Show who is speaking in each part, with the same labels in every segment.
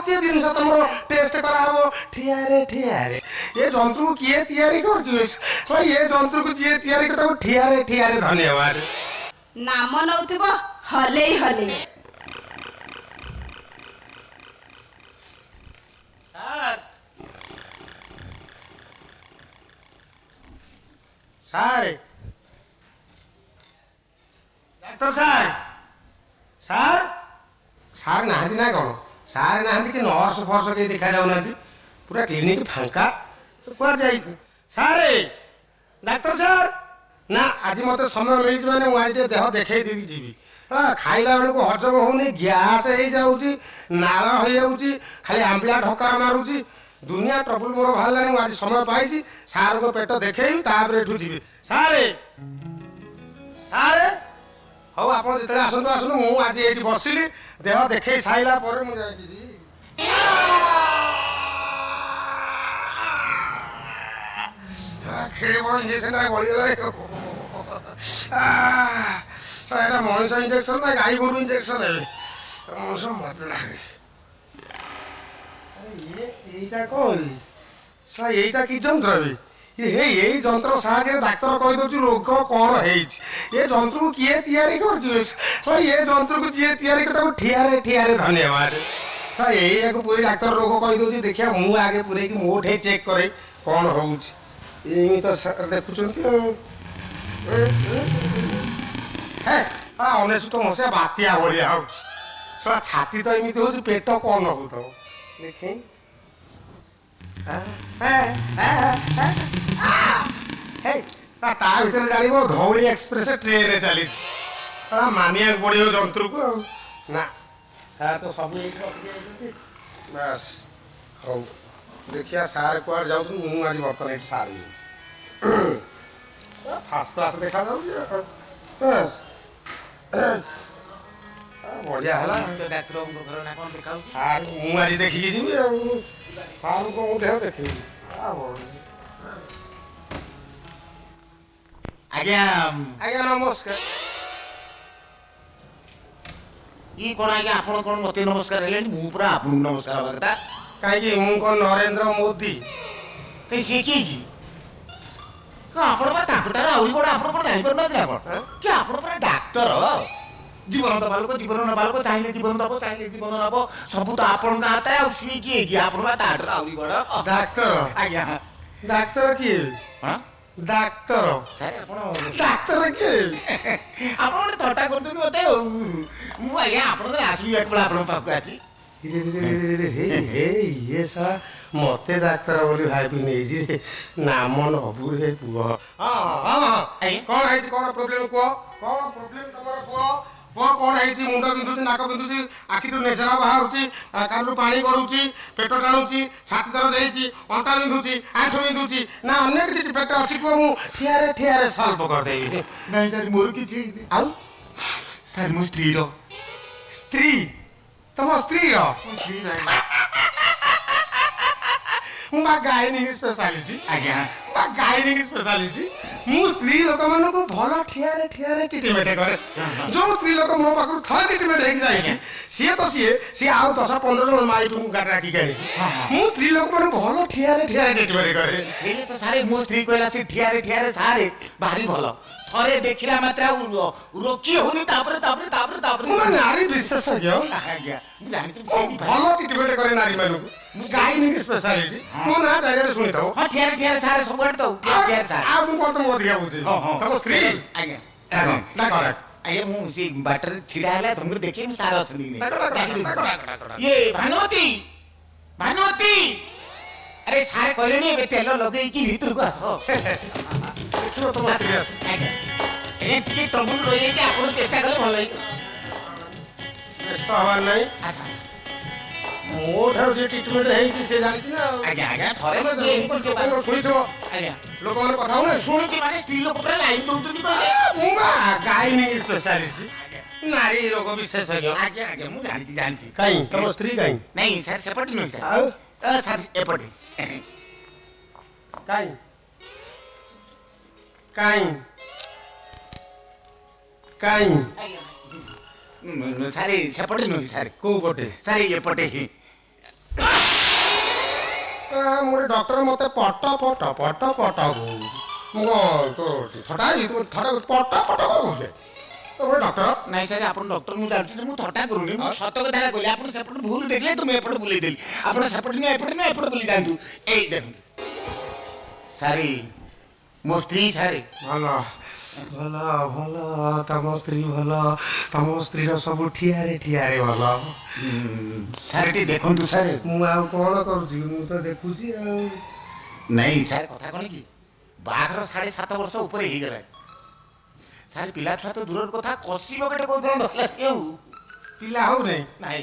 Speaker 1: जातीय जिन तुम टेस्ट कराव ठियारे ये जंतु को किए तैयारी कर ये जंतु को जी तैयारी कर ठियारे धन्यवाद
Speaker 2: नाम नौथिबो हले हले
Speaker 1: सारे डॉक्टर साहब सार सार नहांती ना कौन सारे नहांती कि नर्स फर्स कहीं देखा जाऊ ना पूरा क्लिनिक फांका तो कुआर जाई सारे डॉक्टर सार ना आज मत समय मिली मैंने मुझे देह देखे दी जीवी खाइला बेलू हजम होनी गैस हो जाऊँगी नाल हो जाऊँगी खाली आंबिया ढकार मारूची दुनिया ट्रबुल मोर बाहर आज समय पाई सार को पेट देखी तापर जी सारे सारे हौ आप जो आसतु आसतु मुझे आज ये बसिली देह देखे सारा खेल बड़ इंजेक्शन गला मनीष इंजेक्शन ना गाई गोरु इंजेक्शन है मनीष मत लगे এইটা কই সা এইটা কি যন্ত্র এই যন্ত্র সাহায্যে ডাক্তার কই দউছি রোগ কোন হেইছি এই যন্ত্রକୁ কিଏ তৈরি করছি এই যন্ত্রକୁ ଯିଏ তৈরি করে তাকে ঠিয়ারে ধন্যবাদ এইয়াକୁ পুরি ডাক্তার রোগ কই দউছি দেখিয়া মু আগে পুরে কি মোঠে চেক করে কোন হউছি ଏମିତି ତ ଦେଖୁଛନ୍ତି ହେ ଅନେଶତ ମସିହା ବାତ୍ୟା ଭଳିଆ ହଉଛି ଶଳା ଛାତି ତ ଏମିତି ହଉଛି ପେଟ କଣ ହଉଥିବ ଦେଖି ତା ଭିତରେ ଜାଣିବ ଧଉଳି ଏକ୍ସପ୍ରେସ ଟ୍ରେନରେ ଚାଲିଛି ମାନିବାକୁ ପଡ଼ିବ ଯନ୍ତ୍ରକୁ ଆଉ ନା ସାର୍ ତ ସବୁ ଏଇଠି ରଖିଯାଇଛନ୍ତି ବାସ୍ ହଉ ଦେଖିଆ ସାର୍ କୁଆଡ଼େ ଯାଉଛନ୍ତି ମୁଁ ଆଜି ବର୍ତ୍ତମାନ ଏଇଠି ସାର୍ ଯାଉଛି ଫାଷ୍ଟ କ୍ଲାସ୍ ଦେଖାଯାଉଛି ବଢ଼ିଆ ହେଲା ସାର୍ ମୁଁ ଆଜି ଦେଖିକି ଯିବି ଆଉ ସାର୍ ମୁଁ ଦେହ ଦେଖିବି
Speaker 3: ଆଜ୍ଞା
Speaker 1: ଆଜ୍ଞା ନମସ୍କାର
Speaker 3: ଇଏ କ'ଣ ଆଜ୍ଞା ଆପଣ କ'ଣ ମୋତେ ନମସ୍କାର ହେଲେଣି ମୁଁ ପୁରା ଆପଣଙ୍କୁ ନମସ୍କାର ହେବା କଥା
Speaker 1: କାହିଁକି ମୁଁ କ'ଣ ନରେନ୍ଦ୍ର ମୋଦି
Speaker 3: କାହିଁ ସିଏ କିଏ କି ଆପଣ ପରା ତାଙ୍କଠାରୁ ଆହୁରି ବଡ଼ ଆପଣ କ'ଣ ଜାଣିପାରୁନାହାନ୍ତି ଆପଣ କି ଆପଣ ପରା ଡାକ୍ତର ଜୀବନ ଦେବା ଲୋକ ଜୀବନ ନେବା ଲୋକ ଚାହିଁଲେ ଜୀବନ ଦେବ ଚାହିଁଲେ ଜୀବନ ନେବ ସବୁ ତ ଆପଣଙ୍କ ହାତରେ ଆଉ ସିଏ କିଏ କି ଆପଣ ବା ତାଠାରୁ ଆହୁରି ବଡ଼
Speaker 1: ଡାକ୍ତର
Speaker 3: ଆଜ୍ଞା
Speaker 1: ଡାକ୍ତର କିଏ ଡାକ୍ତର
Speaker 3: ସାର୍ ଆପଣ
Speaker 1: ଡାକ୍ତର କିଏ
Speaker 3: ଆପଣ ଗୋଟେ ଥଟ୍ଟା କରୁଛନ୍ତି ମୋତେ ଆଉ ମୁଁ ଆଜ୍ଞା ଆପଣଙ୍କର ଆସିବି କେବଳ ଆପଣଙ୍କ ପାଖକୁ ଆସି
Speaker 1: ଇଏ ଶଳା ମତେ ଡାକ୍ତର ବୋଲି ଭାବି ନେଇଛି ନାମ ନବୁ ରେ ପୁଅ କ'ଣ ହେଇଛି କ'ଣ ପ୍ରୋବ୍ଲେମ କୁହ କ'ଣ ପ୍ରୋବ୍ଲେମ ତମର କୁହ କୁହ କ'ଣ ହେଇଛି ମୁଣ୍ଡ ବିନ୍ଧୁଛି ନାକ ବିନ୍ଧୁଛି ଆଖିରୁ ନେଜରା ବାହାରୁଛି କାନରୁ ପାଣି ଗଳୁଛି ପେଟ ଟାଣୁଛି ଛାତି ଦରଜ ହେଇଛି ଅଣ୍ଟା ବିନ୍ଧୁଛି ଆଣ୍ଠୁ ବିନ୍ଧୁଛି ନା ଅନ୍ୟ କିଛି ଡିଫେକ୍ଟ ଅଛି କୁହ ମୁଁ ଠିଆରେ ସଲ୍ଭ କରିଦେବି
Speaker 3: ନାଇଁ ସାର୍ ମୋର କିଛି
Speaker 1: ଆଉ
Speaker 3: ସାର୍ ମୋ ସ୍ତ୍ରୀର
Speaker 1: ସ୍ତ୍ରୀ ତମ ସ୍ତ୍ରୀର ମୁଁ ବା ଗାଇନିକ୍ ସ୍ପେଶାଲିଷ୍ଟ
Speaker 3: ଆଜ୍ଞା
Speaker 1: ଗାଇନିକ୍ ସ୍ପେଶାଲିଷ୍ଟ ମୁଁ ସ୍ତ୍ରୀ ଲୋକମାନଙ୍କୁ ଭଲ ଠିଆରେ ଟ୍ରିଟମେଣ୍ଟ କରେ ଯୋଉ ସ୍ତ୍ରୀ ଲୋକ ମୋ ପାଖରୁ ଥରେ ଟ୍ରିଟମେଣ୍ଟ ହେଇକି ଯାଇଛି ସିଏ ଆଉ 10-15 ଜଣ ମାଇପଙ୍କୁ ଡାକିକି ଆଣିଛି ମୁଁ ସ୍ତ୍ରୀ ଲୋକମାନଙ୍କୁ ଭଲ ଠିଆରେ ଟ୍ରିଟମେଣ୍ଟ କରେ
Speaker 3: ସେ ତ ସାରେ ମୋ ସ୍ତ୍ରୀ କହିଲା ସେ ଠିଆରେ ସାରେ ଭାରି ଭଲ ଥରେ ଦେଖିଲା ମାତ୍ରେ ଆଉ ରୋକି ହଉନି ତାପରେ
Speaker 1: ମୁଁ ନାରୀ ବିଶେଷଜ୍ଞ
Speaker 3: ଆଜ୍ଞା ମୁଁ ଜାଣିଛି
Speaker 1: ଭଲ ଟ୍ରିଟମେଣ୍ଟ କରେ ନାରୀମାନଙ୍କୁ ଗାଇନିକ୍ ସ୍ପେଶାଲିଷ୍ଟ ମୋ ନାଁ ଚାରିଆଡ଼େ ଶୁଣିଥାଉ
Speaker 3: ହଁ ଠିଆରେ ସାରେ ସବୁଆଡ଼େ ତ ଠିଆରେ ସାରେ
Speaker 1: ଆଉ ମୁଁ କ'ଣ ତମକୁ ଅଧିକା ବୁଝିବି ତମ ସ୍ତ୍ରୀ
Speaker 3: ଆଜ୍ଞା
Speaker 1: ଡାକ
Speaker 3: ଆଜ୍ଞା ମୁଁ ସେ ବାଟରେ ଛିଡ଼ା ହେଲା ତମକୁ ଦେଖି ମୁଁ ସାର ଅଛନ୍ତି ଇଏ ଭାନୁମତୀ ଆରେ ସାରେ କହିଲେଣି ଏବେ ତେଲ ଲଗେଇକି ଭିତରକୁ ଆସ
Speaker 1: ଦେଖିବ ତମ ସ୍ତ୍ରୀ ଆସ
Speaker 3: ଆଜ୍ଞା ଟିକେ ଟ୍ରବୁଲ ରହିଯାଇଛି ଆପଣ ଚେଷ୍ଟା କଲେ ଭଲ ହେଇଯିବ
Speaker 1: ବ୍ୟସ୍ତ ହବାର ନାହିଁ ମୋ ଠାରୁ ଯେ ଟ୍ରିଟମେଣ୍ଟ ହେଇଛି ସେ ଜାଣିଛି ନା
Speaker 3: ଆଜ୍ଞା ଥରେ
Speaker 1: ଶୁଣିଥିବ
Speaker 3: ଆଜ୍ଞା
Speaker 1: ଲୋକମାନେ କଥା ହଉନା
Speaker 3: ଶୁଣୁଛି ମାନେ ସ୍ତ୍ରୀ ଲୋକ ପୁରା ଲାଇନ୍ ଦଉଛନ୍ତି କହିଲେ
Speaker 1: ମୁଁ ବା ଗାଇନିକ୍ ସ୍ପେଶାଲିଷ୍ଟ ନାରୀ ରୋଗ ବିଶେଷଜ୍ଞ
Speaker 3: ଆଜ୍ଞା ମୁଁ ଜାଣିଛି
Speaker 1: କାହିଁ ତମ ସ୍ତ୍ରୀ କାହିଁ
Speaker 3: ନାଇଁ ସାର୍ ସେପଟେ ନୁହେଁ ସାର୍
Speaker 1: ଆଉ
Speaker 3: ସାର୍ ଏପଟେ
Speaker 1: କାହିଁ
Speaker 3: ସାର୍ ସେପଟେ ନୁହେଁ ସାର୍
Speaker 1: କୋଉ ପଟେ
Speaker 3: ସାର୍ ଏପଟେ
Speaker 1: ମୁଁ ଗୋଟେ ଡକ୍ଟର ମତେ ପଟ ପଟ ପଟ ପଟ କହୁଛି ମୁଁ କ'ଣ ତୋ ଥଟା ତୁ ଥରେ ପଟ ପଟ କହୁଛେ ଗୋଟେ ଡକ୍ଟର
Speaker 3: ନାଇଁ ସାର୍ ଆପଣ ଡକ୍ଟର ମୁଁ ଜାଣୁଛି ମୁଁ ଥଟ୍ଟା କରୁନି ମୁଁ ସତ କଥା କହିଲି ଆପଣ ସେପଟେ ଭୁଲ ଦେଖିଲେ ତ ମୁଁ ଏପଟେ ବୁଲେଇ ଦେଲି ଆପଣ ସେପଟେ ନୁହେଁ ଏପଟେ ବୁଲି ଯାଆନ୍ତୁ ଏଇ ଦେଖନ୍ତୁ ସାରି ମୋ ସ୍ତ୍ରୀ ସାରି
Speaker 1: ଭଲ ଭଲ ଭଲ ତମ ସ୍ତ୍ରୀ ଭଲ ତମ ସ୍ତ୍ରୀର ସବୁ ଠିଆରେ ଠିଆରେ ଭଲ
Speaker 3: ସାର୍ ଟିକେ ଦେଖନ୍ତୁ ସାର୍
Speaker 1: ମୁଁ ଆଉ କ'ଣ କରୁଛି ମୁଁ ତ ଦେଖୁଛି ଆଉ
Speaker 3: ନାଇଁ ସାର୍ କଥା କ'ଣ କି ବାହାଘର 7.5 ବର୍ଷ ଉପରେ ହେଇଗଲାଣି ସାର୍ ପିଲା ଛୁଆ ତ ଦୂରର କଥା କଷିବ ଗୋଟେ କୋଉଦିନ ଆଉ
Speaker 1: ପିଲା ହଉନାହିଁ
Speaker 3: ନାଇଁ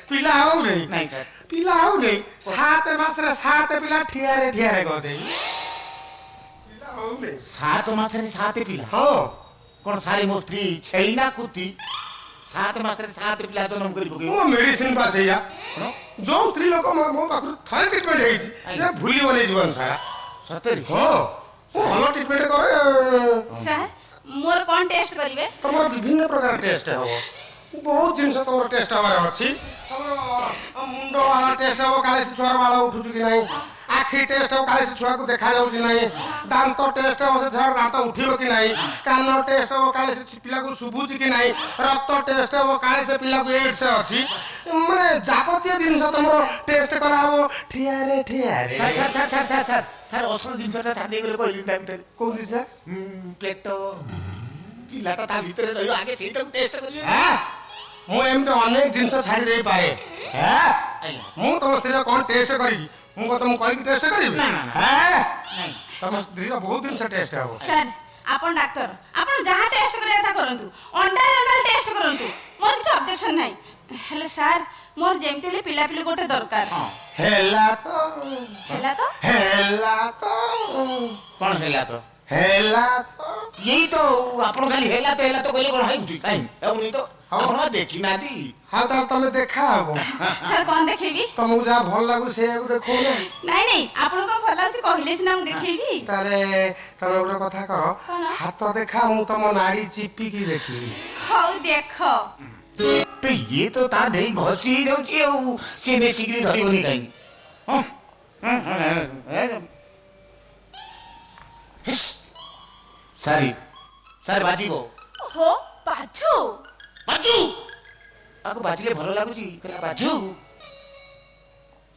Speaker 1: ପିଲା ହଉନାହିଁ
Speaker 3: ନାଇଁ ସାର୍
Speaker 1: ପିଲା ହଉନାହିଁ 7 ମାସରେ 7 ପିଲା ଠିଆରେ ଠିଆରେ କରିଦେଇ ପିଲା ହଉନାହିଁ
Speaker 3: 7 ମାସରେ 7 ପିଲା
Speaker 1: ହଁ
Speaker 3: କ'ଣ ସାରି ମୋ ସ୍ତ୍ରୀ ଛେଳି ନା କୁତି 7 ମାସରେ 7 ପିଲା ଜନ୍ମ କରି ପକେଇବ
Speaker 1: ମୋ ମେଡିସିନ ପାସ୍ ହେଇଆ ଯୋଉ ସ୍ତ୍ରୀ ଲୋକ ମୋ ପାଖରୁ ଥରେ ଟ୍ରିଟମେଣ୍ଟ ହେଇଛି ଭୁଲିବନି ଜୀବନ ସାରା
Speaker 3: ସତରେ
Speaker 1: ହଁ ମୁଁ ଭଲ ଟ୍ରିଟମେଣ୍ଟ କରେ
Speaker 2: ସାର୍ ମୋର କ'ଣ ଟେଷ୍ଟ କରିବେ
Speaker 1: ତମର ବିଭିନ୍ନ ପ୍ରକାର ଟେଷ୍ଟ ହବ ବହୁତ ଜିନିଷ ତମର ଟେଷ୍ଟ ହବାର ଅଛି ତମର ମୁଣ୍ଡ ବାଳ ଟେଷ୍ଟ ହବ କାଳେ ସେ ଛୁଆର ବାଳ ଉଠୁଛୁ କି ନାହିଁ ଆଖି ଟେଷ୍ଟ ହବ କାଳେ ସେ ଛୁଆକୁ ଦେଖାଯାଉଛି ନାହିଁ ଦାନ୍ତ ଟେଷ୍ଟ ହବ ସେ ଛୁଆର ଦାନ୍ତ ଉଠିବ କି ନାହିଁ କାନ ଟେଷ୍ଟ ହବ କାଳେ ସେ ପିଲାକୁ ଶୁଭୁଛି କି ନାହିଁ ରକ୍ତ ଟେଷ୍ଟ ହବ କାଳେ ସେ ପିଲାକୁ ଏଡ୍ସ ଅଛି ମାନେ ଯାବତୀୟ ଜିନିଷ ତମର ଟେଷ୍ଟ କରାହବ ଠିଆରେ ଠିଆରେ
Speaker 3: ସାର୍ ଅସଲ ଜିନିଷଟା ଛାଡ଼ି ଦେଇଗଲେ କହିଲି ତା ଭିତରେ
Speaker 1: କୋଉ ଜିନିଷ
Speaker 3: ପ୍ଲେଟ ପିଲାଟା ତା ଭିତରେ ରହିବ ଆଗେ ସେଇଟାକୁ ଟେଷ୍ଟ କରିବେ
Speaker 1: ମୁଁ ଏମିତି ଅନେକ ଜିନିଷ ଛାଡ଼ି ଦେଇପାରେ ମୁଁ ତମ ସ୍ତ୍ରୀର କ'ଣ ଟେଷ୍ଟ କରିବି ମୁଁ କ'ଣ ତମକୁ କହିକି ଟେଷ୍ଟ କରିବି ତମ ସ୍ତ୍ରୀର ବହୁତ ଜିନିଷ ଟେଷ୍ଟ ହବ
Speaker 2: ସାର୍ ଆପଣ ଡାକ୍ତର ଆପଣ ଯାହା ଟେଷ୍ଟ କରିବା କଥା କରନ୍ତୁ ଅଣ୍ଡା ଟେଷ୍ଟ କରନ୍ତୁ ମୋର କିଛି ଅବଜେକ୍ସନ ନାହିଁ ହେଲେ ସାର୍ ମୋର ଯେମିତି ହେଲେ ପିଲାପିଲି ଗୋଟେ ଦରକାର
Speaker 1: ହେଲା ତ
Speaker 2: ହେଲା ତ
Speaker 3: କ'ଣ ହେଲା ତ
Speaker 1: ଏଇ
Speaker 3: ତ ଆପଣ ଖାଲି ହେଲା ତ କହିଲେ କ'ଣ ହେଉଛି କାହିଁ ହେଉନି ତ ଆପଣ ଦେଖିନାହାନ୍ତି
Speaker 1: ଆଉ ତାହେଲେ ତମେ ଦେଖା ହବ
Speaker 2: ସାର୍ କ'ଣ ଦେଖେଇବି
Speaker 1: ତମକୁ ଯାହା ଭଲ ଲାଗୁଛି ସେଇଆକୁ ଦେଖଉନ
Speaker 2: ନାଇଁ ଆପଣଙ୍କୁ କ'ଣ ଭଲ ଲାଗୁଛି କହିଲେ ସିନା ମୁଁ ଦେଖେଇବି
Speaker 1: ତାହେଲେ ତମେ ଗୋଟେ କଥା କର ହାତ ଦେଖା ମୁଁ ତମ ନାଡି ଚିପିକି ଦେଖିବି
Speaker 2: ହଉ ଦେଖ
Speaker 3: ଇଏ ତ ତା ଦେଇ ଘଷି ହେଇଯାଉଛି ଆଉ ସିଏ ବେଶିକିରି ଧରିବନି କାହିଁକି ସାର୍ ବାଜିବ
Speaker 2: ହୋ ବାଜୁ
Speaker 3: ଆକୁ ବାଜିଲେ ଭଲ ଲାଗୁଛି କହିଲା ବାଜୁ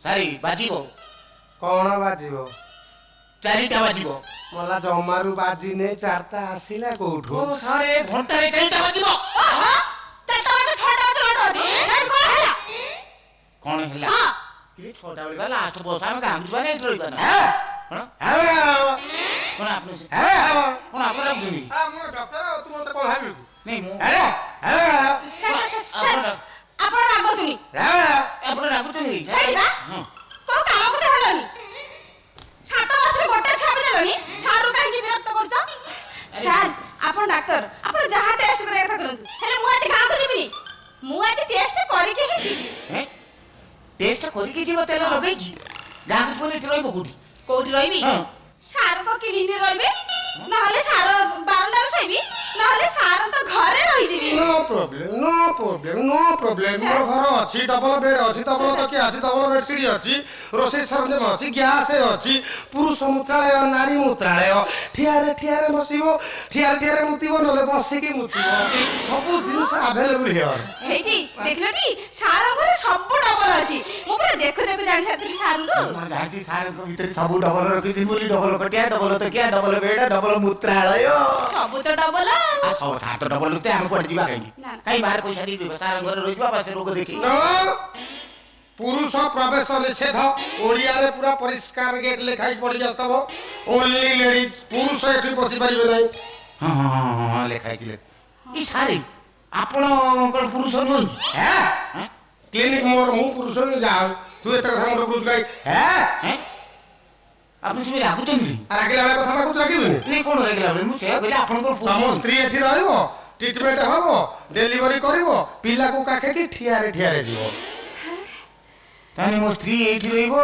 Speaker 3: ସାରି ବାଜିବ
Speaker 1: କ'ଣ ବାଜିବ
Speaker 3: 4ଟା ବାଜିବ
Speaker 1: ମଲା ଜମାରୁ ବାଜିନେ 4ଟା ଆସିଲା କୋଉଠୁ
Speaker 3: ଓ ସାରେ ଘଣ୍ଟାରେ 4ଟା ବାଜିବ କ'ଣ ହେଲା କି 6ଟା ବେଳେ ଲାଷ୍ଟ ବସ ଆମେ ଗାଁକୁ ଯିବା ନା ଏଠି ରହିବା ନା କ'ଣ ଆପଣ ଡାକୁଛନ୍ତି
Speaker 1: ମୁଁ ଡକ୍ଟର ତୁ ମତେ କ'ଣ ଭାବିବୁ
Speaker 3: ନାଇଁ ମୁଁ
Speaker 2: ଆପଣ ରାଗନ୍ତୁନି
Speaker 3: ଆପଣ ରାଗୁଛନ୍ତି
Speaker 2: କୋଉ କାମ କଥା ହେଲନି 7 ମାସରେ ଗୋଟେ ଛୁଆ ବି ଦେଲନି ସାରୁ କାହିଁକି ବିରକ୍ତ କରୁଛ ସାର୍ ଆପଣ ଡାକ୍ତର ଆପଣ ଯାହା ଟେଷ୍ଟ କରିବା କଥା କରନ୍ତୁ ହେଲେ ମୁଁ ଆଜି ଗାଁକୁ ଯିବିନି ମୁଁ ଆଜି ଟେଷ୍ଟ କରିକି ହିଁ ଯିବି
Speaker 3: ଟେଷ୍ଟ କରିକି ଯିବ ତେଲ ଲଗେଇକି ଗାଁକୁ ଯିବନି ଏଠି ରହିବ
Speaker 2: କୋଉଠି ରହିବି ସାରଙ୍କ କ୍ଲିନିକରେ ରହିବି ନହେଲେ ସାର ବାରଣ୍ଡାରେ ଶୋଇବି ନହେଲେ ସାରଙ୍କ ଘରେ ରହିଯିବି
Speaker 1: नो प्रॉब्लम ମୋର ଘର ଅଛି ଡବଲ ବେଡ୍ ଅଛି ଡବଲ ତକିଆ ଅଛି ଡବଲ ବେଡସିଟ୍ ଅଛି ରୋଷେଇ ସରଞ୍ଜାମ ଅଛି ଗ୍ୟାସ୍ ଅଛି ପୁରୁଷ ମୂତ୍ରାଳୟ ନାରୀ ମୂତ୍ରାଳୟ ଠିଆରେ ବସିବ ଠିଆରେ ମୁତିବ ନହେଲେ ବସିକି ମୁତିବ ସବୁ ଜିନିଷ ଆଭେଲେବୁଲ ହିଅର
Speaker 2: ହେଇଟି ଦେଖିଲଟି ସାର ଘରେ ସବୁ ଡବଲ ଅଛି ମୁଁ ପୁରା ଦେଖୁ ଜାଣି ସାରିଥିଲି ସାରଙ୍କୁ
Speaker 3: ମୁଁ ଜାଣିଛି ସାରଙ୍କ ଭିତରେ ସବୁ ଡବଲ ରଖିଛି ବୋଲି ଡବଲ କଟିଆ ଡବଲ ତକିଆ ଡବଲ ବେଡ୍ ଡବଲ ମୂତ୍ରାଳୟ
Speaker 2: ସବୁ ତ ଡବଲ
Speaker 3: ସବୁ ସାତ ଡବଲ ଲୁତେ ଆମେ କୁଆଡେ ଯିବା କାହିଁ ବାହାରେ ପଇସା ଦେଇକି ସାରଙ୍କ ଘରେ ରହିଯିବା ବା ସେ ରୋଗ ଦେଖି
Speaker 1: ପୁରୁଷ ପ୍ରବେଶ ନିଷେଧ ଓଡ଼ିଆରେ ପୁରା ପରିଷ୍କାର ଗେଟ୍ ଲେଖା ହେଇ ପଡ଼ି ଯାଉଥିବ ଓନ୍ଲି ଲେଡିଜ୍ ପୁରୁଷ ଏଠି ବସି ପାରିବେ ନାହିଁ
Speaker 3: ହଁ ଲେଖା ହେଇଥିଲେ ଇ ସାରି ଆପଣ କ'ଣ ପୁରୁଷ ନୁହଁ
Speaker 1: କ୍ଲିନିକ ମୋର ମୁଁ ପୁରୁଷ ଯାଅ ତୁ ଏତେ କଥା ମୋର ପୁରୁଷ କାହିଁ
Speaker 3: ଆପଣ ସେ ରାଗୁଛନ୍ତି
Speaker 1: ରାଗିଲା ବେଳେ କଥା କହୁଛୁ ରାଗିବୁନି
Speaker 3: ନାଇଁ କ'ଣ ରାଗିଲା ବେଳେ ମୁଁ ସେୟା କହିଲି ଆପଣଙ୍କର
Speaker 1: ତମ ସ୍ତ୍ରୀ ଏଠି ରହିବ ଟ୍ରିଟମେଣ୍ଟ ହବ ଡେଲିଭରି କରିବ ପିଲାକୁ କାଖେଇକି ଠିଆରେ ଯିବ
Speaker 3: ତାହେଲେ ମୋ ସ୍ତ୍ରୀ ଏଇଠି ରହିବ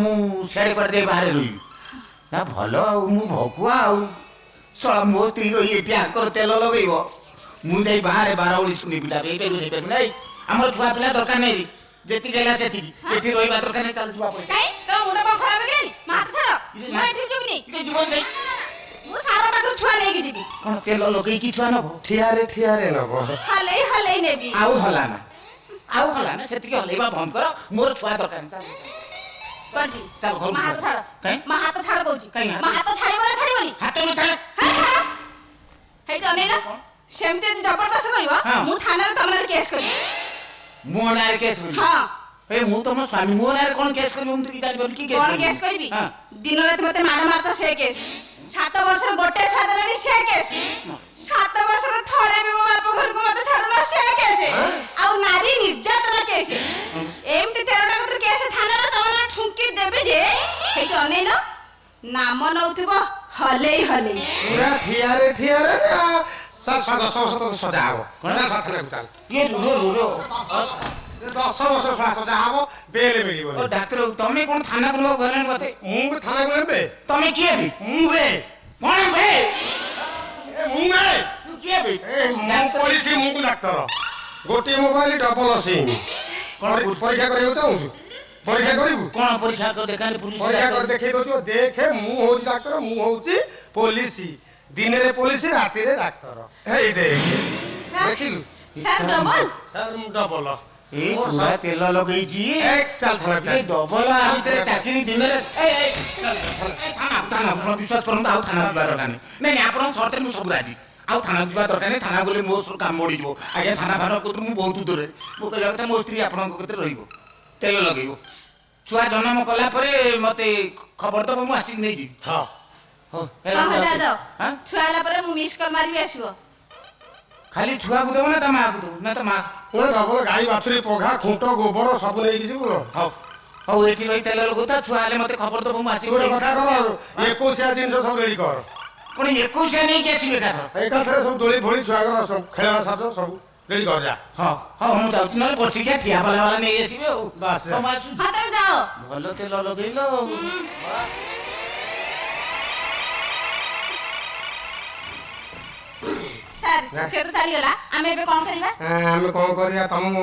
Speaker 3: ମୁଁ ସିଆଡ଼େ କୁଆଡ଼େ ଯାଇ ବାହାରେ ରହିବି ନା ଭଲ ଆଉ ମୁଁ ଭକୁଆ ଆଉ ଶଳା ମୋ ସ୍ତ୍ରୀ ରହି ଏଠି ଆଙ୍କର ତେଲ ଲଗେଇବ ମୁଁ ଯାଇ ବାହାରେ 12 ଓଳି ଶୁଣି ପିଲା ହେଇପାରିବି ନାଇଁ ଆମର ଛୁଆ ପିଲା ଦରକାର ନାହିଁ ଯେତିକି ହେଲା ସେତିକି ଏଠି ରହିବା ଦରକାର ନାହିଁ ଚାଲ ଯିବା ପଡେ
Speaker 2: କାଇଁ ତୋ ମୁଣ୍ଡ କଣ ଖରାପ ହେଇଗଲାଣି ମୋ ହାତ ଛାଡ
Speaker 3: ଇରେ
Speaker 2: ମୁଁ
Speaker 3: ନା।
Speaker 2: ଏଠି ଯିବିନି
Speaker 3: ଟିକେ ଜୀବନ ଯାଇ
Speaker 2: ମୁଁ ସାର ପାଖରୁ ଛୁଆ ନେଇକି ଯିବି
Speaker 3: କଣ ତେଲ ଲଗେଇକି ଛୁଆ ନବ
Speaker 1: ଠିଆରେ ନବ।
Speaker 2: ହଲେଇ ହଲେଇ ନେବି
Speaker 3: ଆଉ ହଲା ନା ସେତିକି ହଲେଇବା ବନ୍ଦ କର ମୋର ଛୁଆ ଦରକାର ନାହିଁ ଚାଲ
Speaker 2: କରିବି
Speaker 3: ଚାଲ ଘରକୁ
Speaker 2: ମୋ ହାତ ଛାଡ
Speaker 3: କାଇଁ?
Speaker 2: ମୋ ହାତ ଛାଡ କହୁଛି
Speaker 3: କାଇଁ ହାତ?
Speaker 2: ମୋ ହାତ ଛାଡିବ ନା ଛାଡିବନି
Speaker 3: ହାତ ନ ଛାଡ
Speaker 2: ହଁ ଛାଡ ହେଇଟି ଅନେଇଲ ସେମିତି ଯଦି ଜବରଦସ୍ତ କରିବ
Speaker 3: ହଁ।
Speaker 2: ମୁଁ ଥାନାରେ ତମ ନାଁରେ କେସ୍ କରିବି
Speaker 3: ମୋ ନାଁରେ କେସ୍ କରିବି
Speaker 2: ହଁ
Speaker 3: ଏ ମୁଁ ତମ ସ୍ୱାମୀ ମୋ ନାଁରେ କଣ କେସ୍ କରିବି ମୁଁ ତ କିଛି ଜାଣିପାରୁନି କି
Speaker 2: କଣ କେସ୍ କରିବି
Speaker 3: ହଁ।
Speaker 2: ଦିନ ରାତି ମତେ ମାଡ଼ ମାରୁଛ ସେ କେସ୍ 7 ବର୍ଷର ଗୋଟେ ଛୁଆ ଦେଲାଣି ସେ କେସ୍ 7 ବର୍ଷର ଥରେ ବି ମୋ ବାପ ଘରକୁ ମତେ ଛାଡୁନ ସେ କେସ୍ ଆଉ ନାରୀ ନିର୍ଯାତନା କେସ୍ ଏମିତି 13ଟା ଭିତରୁ କେସ୍ ଥାନାରେ ତମର ଠୁଙ୍କି ଦେବି ଯେ ହେଇଠି ଅନେଇନ ନାମ ନଉଥିବ ହଲେଇ ହଲେଇ
Speaker 1: ପୁରା ଠିଆରେ ନା ଚାଲ 10 ବର୍ଷ ତ ସଜା ହବ ଚାଲ ସାଥନାକୁ ଚାଲ
Speaker 3: ଇଏ ରୁହ
Speaker 1: 10 ବର୍ଷ ସଜା ହବ ବେଲ
Speaker 3: ଓ
Speaker 1: ମିଳିବନି।
Speaker 3: ଡାକ୍ତର ତମେ କଣ ଥାନାକୁ ନବ ଗଲେଣି ମତେ
Speaker 1: ମୁଁ ବି ଥାନାକୁ ନେବେ
Speaker 3: ତମେ କିଏ ବି
Speaker 1: ମୁଁ ବେ
Speaker 3: କଣ ବେ
Speaker 1: ମୁଁ ବେ
Speaker 3: ତୁ କିଏ ବେ
Speaker 1: ମୁଁ ପୋଲିସ ମୁଁ ଡାକ୍ତର ଗୋଟିଏ ମୋବାଇଲ ଡବଲ ସିମ୍ ପରୀକ୍ଷା କରିବାକୁ ଚାହୁଁଛୁ ପରୀକ୍ଷା କରିବୁ
Speaker 3: କଣ ପରୀକ୍ଷା କରି ଦେଖାନି ପୁଲିସ
Speaker 1: ପରୀକ୍ଷା କରି ଦେଖେଇ ଦଉଛୁ ଦେଖେ ମୁଁ ହଉଛି ଡାକ୍ତର ମୁଁ ହଉଛି ପୋଲିସ ଦିନରେ ପୋଲିସ ରାତିରେ ଡାକ୍ତର ହେଇ ଦେଖ ଦେଖିଲୁ
Speaker 2: ସାର୍ ଡବଲ
Speaker 1: ସାର୍ ମୁଁ ଡବଲ
Speaker 3: ଏଇ ପୁରା ତେଲ ଲଗେଇଛି
Speaker 1: ଚାଲ ଥାନା
Speaker 3: ଏ ଡବଲ ଆ ଭିତରେ ଚାକିରି ଦିନରେ ଥାନା ଆପଣ ବିଶ୍ୱାସ କରନ୍ତୁ ଆଉ ଥାନା ଯିବା ଦରକାର ନାହିଁ ନାଇଁ ନାଇଁ ଆପଣଙ୍କ ସର୍ତ୍ତରେ ମୁଁ ସବୁ ରାଜି ଆଉ ଥାନା ଯିବା ଦରକାର ନାହିଁ ଥାନା ଗଲେ ମୋ କାମ ବଢ଼ିଯିବ ଆଜ୍ଞା ଥାନା ଫାନା କତିରୁ ମୁଁ ବହୁତ ଦୂରରେ ମୁଁ କହିବା କଥା ମୋ ସ୍ତ୍ରୀ ଆପଣଙ୍କ କତିରେ ରହିବ ତେଲ ଲଗେଇବ ଛୁଆ ଜନ୍ମ କଲା ପରେ ମତେ ଖବର ଦବ ମୁଁ ଆସିକି ନେଇଯିବି
Speaker 1: ହଁ
Speaker 3: ହଉ
Speaker 2: ଯାଅ
Speaker 3: ହାଁ
Speaker 2: ଛୁଆ ହେଲା ପରେ ମୁଁ ମିସ୍ କଲ୍ ମାରିବି ଆସିବ
Speaker 3: ଖାଲି ଛୁଆକୁ ଦେବ ନା ତା ମାଆକୁ ଦେବ ନା ତା ମା
Speaker 1: ନା ଡବଲ ଗାଈ ବାଛୁରୀ ପଘା ଖୁଣ୍ଟ ଗୋବର ସବୁ ନେଇକି ଯିବୁ
Speaker 3: ହଉ ହଉ ଏଠି ରହି ତେଲ ଲଗଉଥା ଛୁଆ ହେଲେ ମତେ ଖବର ଦବ ମୁଁ
Speaker 1: ତୁ
Speaker 3: ଆସିକି
Speaker 1: ଗୋଟେ
Speaker 3: ନେଇକି
Speaker 1: କଥା କର 21 ଜିନିଷ ସବୁ ରେଡି କର
Speaker 3: ପୁଣି 21 ନେଇକି ଆସିବେ ଏକାଥର
Speaker 1: ଏକାଥରେ ସବୁ ଦୋଳି ଫୋଳି ଛୁଆଙ୍କର ସବୁ ଖେଳନା ସାଜ ସବୁ ରେଡି କର ଯା
Speaker 3: ହଁ ହଁ ମୁଁ ଯାଉଛି ନହେଲେ ବର୍ଷିକିଆ ଠିଆ ପାଲା ବାଲା ନେଇ ଆସିବେ ଆଉ
Speaker 1: ବାସ୍।
Speaker 3: ତମେ ଆସୁଛ
Speaker 2: ହଁ ତମେ ଯାଅ
Speaker 3: ଭଲ ତେଲ ଲଗେଇଲ
Speaker 2: ସାର୍ ସେ ତ ଚାଲିଗଲା ଆମେ ଏବେ କଣ କରିବା
Speaker 1: ଆମେ କଣ କରିବା ତମକୁ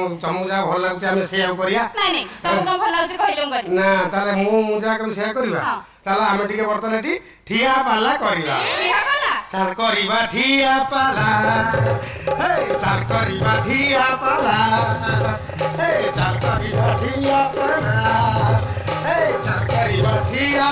Speaker 1: ଯାହା ଭଲ ଲାଗୁଛି ଆମେ ସେଇଆକୁ କରିବା
Speaker 2: ନାଇଁ ନାଇଁ ତମକୁ କଣ ଭଲ ଲାଗୁଛି କହିଲେ ମୁଁ କରିବି
Speaker 1: ନା ତାହେଲେ ମୁଁ ଯାହା କରିବି ସେଇଆ କରିବା
Speaker 2: ହଁ।
Speaker 1: ଚାଲ ଆମେ ଟିକେ ବର୍ତ୍ତମାନ ଏଠି ଠିଆ ପାଲା କରିବା
Speaker 2: ଠିଆ ପାଲା
Speaker 1: ଚାଲ କରିବା ଠିଆ ପାଲା ଚାଲ କରିବା ଠିଆ ପାଲା ଚାଲ କରିବା ଠିଆ ପାଲା ଚାଲ କରିବା ଠିଆ